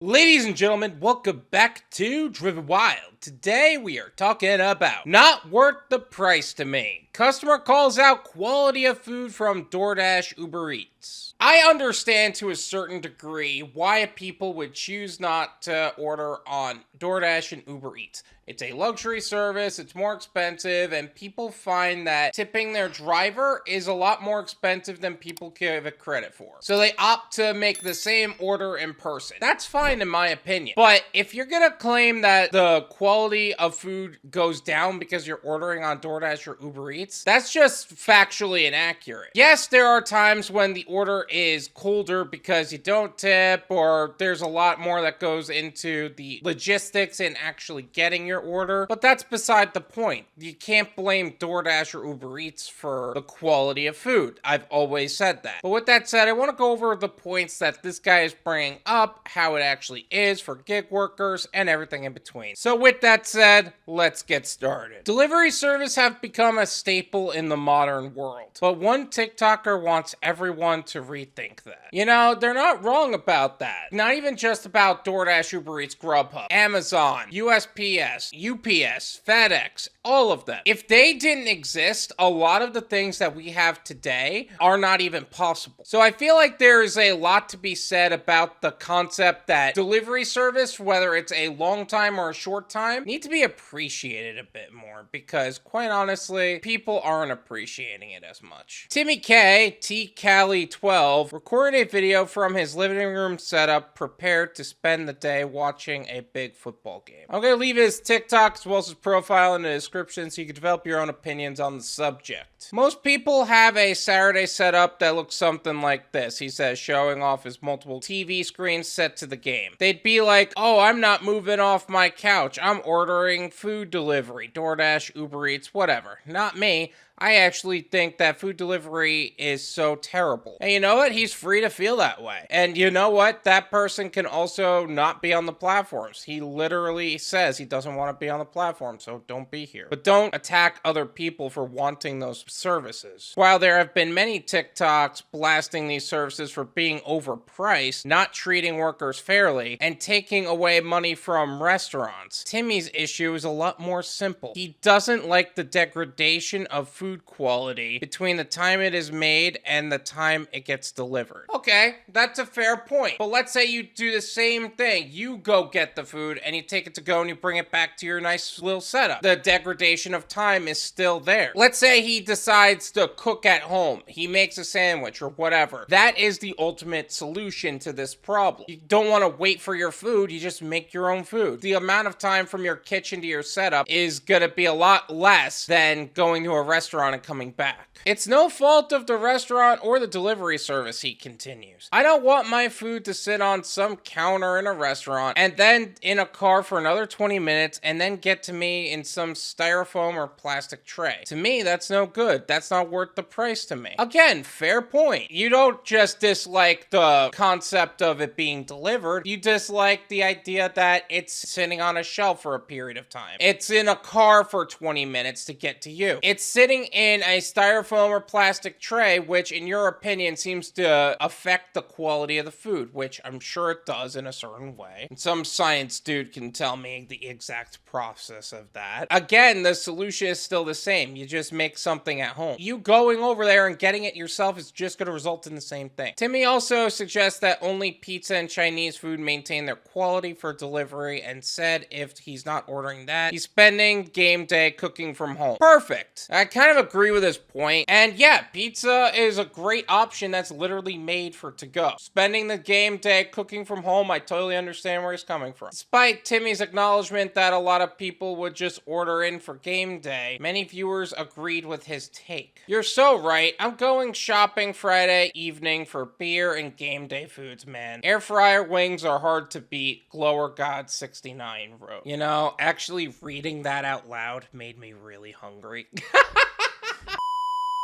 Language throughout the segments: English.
Ladies and gentlemen, welcome back to Driven Wild. Today we are talking about not worth the price to me. Customer calls out quality of food from Doordash UberEats. I understand to a certain degree why people would choose not to order on Doordash and UberEats. It's a luxury service, it's more expensive, and people find that tipping their driver is a lot more expensive than people give it credit for. So they opt to make the same order in person. That's fine in my opinion. But if you're gonna claim that the quality of food goes down because you're ordering on Doordash or Uber Eats, that's just factually inaccurate. Yes, there are times when the order is colder because you don't tip, or there's a lot more that goes into the logistics and actually getting your order, but that's beside the point. You can't blame Doordash or Uber Eats for the quality of food. I've always said that. But with that said, I want to go over the points that this guy is bringing up, how it actually is for gig workers, and everything in between. So with that said, let's get started. Delivery service have become a staple in the modern world, but one TikToker wants everyone to rethink that. You know, they're not wrong about that. Not even just about Doordash, UberEats, Grubhub, Amazon, USPS, UPS, FedEx, all of them. If they didn't exist, a lot of the things that we have today are not even possible. So I feel like there is a lot to be said about the concept that delivery service, whether it's a long time or a short time, need to be appreciated a bit more, because quite honestly, people aren't appreciating it as much. Timmy K, T Cali 12, recorded a video from his living room setup, prepared to spend the day watching a big football game. I'm gonna leave his TikTok as well as his profile in the description so you can develop your own opinions on the subject. Most people have a Saturday setup that looks something like this. He says, showing off his multiple TV screens set to the game. They'd be like, oh, I'm not moving off my couch. I'm ordering food delivery, DoorDash, Uber Eats, whatever. Not me. I actually think that food delivery is so terrible. And you know what? He's free to feel that way. And you know what? That person can also not be on the platforms. He literally says he doesn't want to be on the platform, so don't be here. But don't attack other people for wanting those services. While there have been many TikToks blasting these services for being overpriced, not treating workers fairly, and taking away money from restaurants, Timmy's issue is a lot more simple. He doesn't like the degradation of food quality between the time it is made and the time it gets delivered. Okay, that's a fair point. But let's say you do the same thing. You go get the food and you take it to go and you bring it back to your nice little setup. The degradation of time is still there. Let's say he decides to cook at home. He makes a sandwich or whatever. That is the ultimate solution to this problem. You don't want to wait for your food. You just make your own food. The amount of time from your kitchen to your setup is going to be a lot less than going to a restaurant and coming back. It's no fault of the restaurant or the delivery service, he continues. I don't want my food to sit on some counter in a restaurant and then in a car for another 20 minutes and then get to me in some styrofoam or plastic tray. To me, that's no good. That's not worth the price to me. Again, fair point. You don't just dislike the concept of it being delivered. You dislike the idea that it's sitting on a shelf for a period of time. It's in a car for 20 minutes to get to you. It's sitting in a styrofoam or plastic tray, which in your opinion seems to affect the quality of the food, which I'm sure it does in a certain way. And some science dude can tell me the exact process of that. Again, the solution is still the same. You just make something at home. You going over there and getting it yourself is just going to result in the same thing. Timmy also suggests that only pizza and Chinese food maintain their quality for delivery, and said if he's not ordering that, he's spending game day cooking from home. Perfect. I kind of agree with his point. And yeah, pizza is a great option that's literally made for to go. Spending the game day cooking from home, I totally understand where he's coming from. Despite Timmy's acknowledgement that a lot of people would just order in for game day, many viewers agreed with his take. You're so right. I'm going shopping Friday evening for beer and game day foods, man. Air fryer wings are hard to beat, Glower God 69 wrote. You know, actually reading that out loud made me really hungry.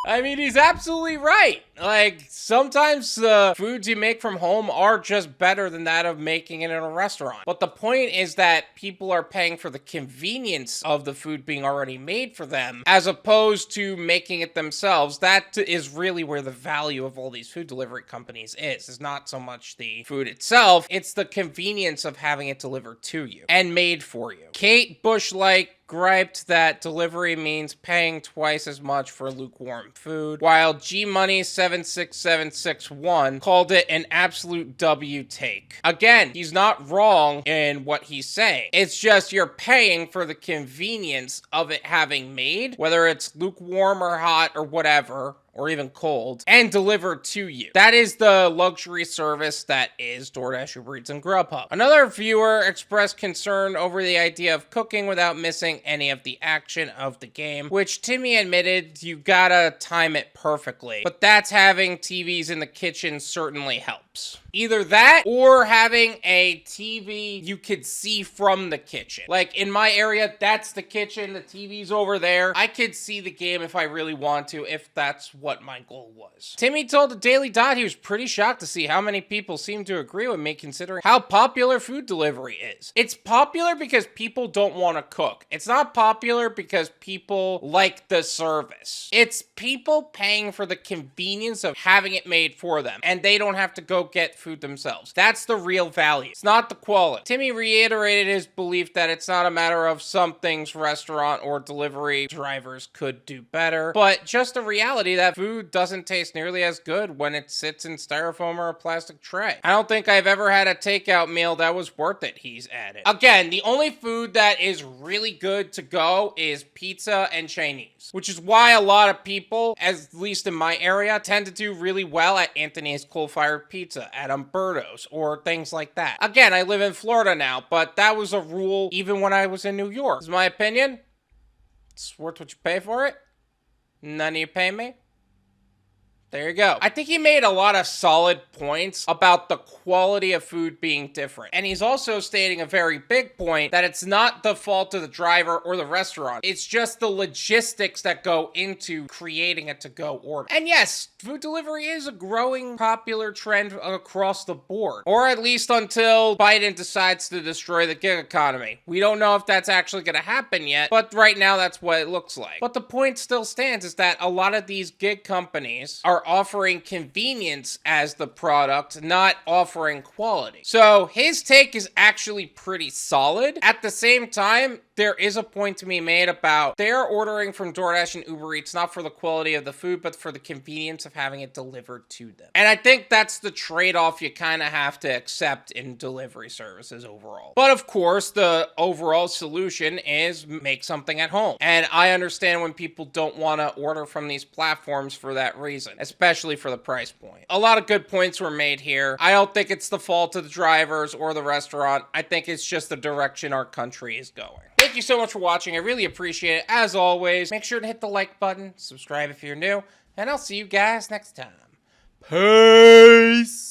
I mean, he's absolutely right. Like, sometimes the foods you make from home are just better than that of making it in a restaurant. But the point is that people are paying for the convenience of the food being already made for them, as opposed to making it themselves. That is really where the value of all these food delivery companies is. It's not so much the food itself, it's the convenience of having it delivered to you and made for you. Kate Bush griped that delivery means paying twice as much for lukewarm food, while GMoney76761 called it an absolute W take. Again, he's not wrong in what he's saying. It's just you're paying for the convenience of it having made, whether it's lukewarm or hot or whatever, or even cold, and delivered to you. That is the luxury service that is DoorDash UberEats and Grubhub. Another viewer expressed concern over the idea of cooking without missing any of the action of the game, which Timmy admitted you gotta time it perfectly, but that's having TVs in the kitchen certainly helps. Either that or having a TV you could see from the kitchen. Like in my area, that's the kitchen, the TV's over there. I could see the game if I really want to, if that's what my goal was. Timmy told the Daily Dot he was pretty shocked to see how many people seem to agree with me considering how popular food delivery is. It's popular because people don't want to cook. It's not popular because people like the service. It's people paying for the convenience of having it made for them, and they don't have to go get food themselves. That's the real value. It's not the quality. Timmy reiterated his belief that it's not a matter of some things restaurant or delivery drivers could do better, but just a reality that food doesn't taste nearly as good when it sits in styrofoam or a plastic tray. I don't think I've ever had a takeout meal that was worth it, he's added. Again, the only food that is really good to go is pizza and Chinese, which is why a lot of people, at least in my area, tend to do really well at Anthony's Coal-Fired Pizza, at Umberto's, or things like that. Again, I live in Florida now, but that was a rule even when I was in New York. This is my opinion. It's worth what you pay for it. None of you pay me. There you go. I think he made a lot of solid points about the quality of food being different. And he's also stating a very big point that it's not the fault of the driver or the restaurant. It's just the logistics that go into creating a to-go order. And yes, food delivery is a growing popular trend across the board. Or at least until Biden decides to destroy the gig economy. We don't know if that's actually going to happen yet, but right now that's what it looks like. But the point still stands is that a lot of these gig companies are offering convenience as the product, not offering quality. So his take is actually pretty solid. At the same time, there is a point to be made about they're ordering from DoorDash and Uber Eats not for the quality of the food, but for the convenience of having it delivered to them. And I think that's the trade-off you kind of have to accept in delivery services overall. But of course, the overall solution is make something at home. And I understand when people don't want to order from these platforms for that reason, especially for the price point. A lot of good points were made here. I don't think it's the fault of the drivers or the restaurant. I think it's just the direction our country is going. Thank you so much for watching. I really appreciate it. As always, make sure to hit the like button, subscribe if you're new, and I'll see you guys next time. Peace!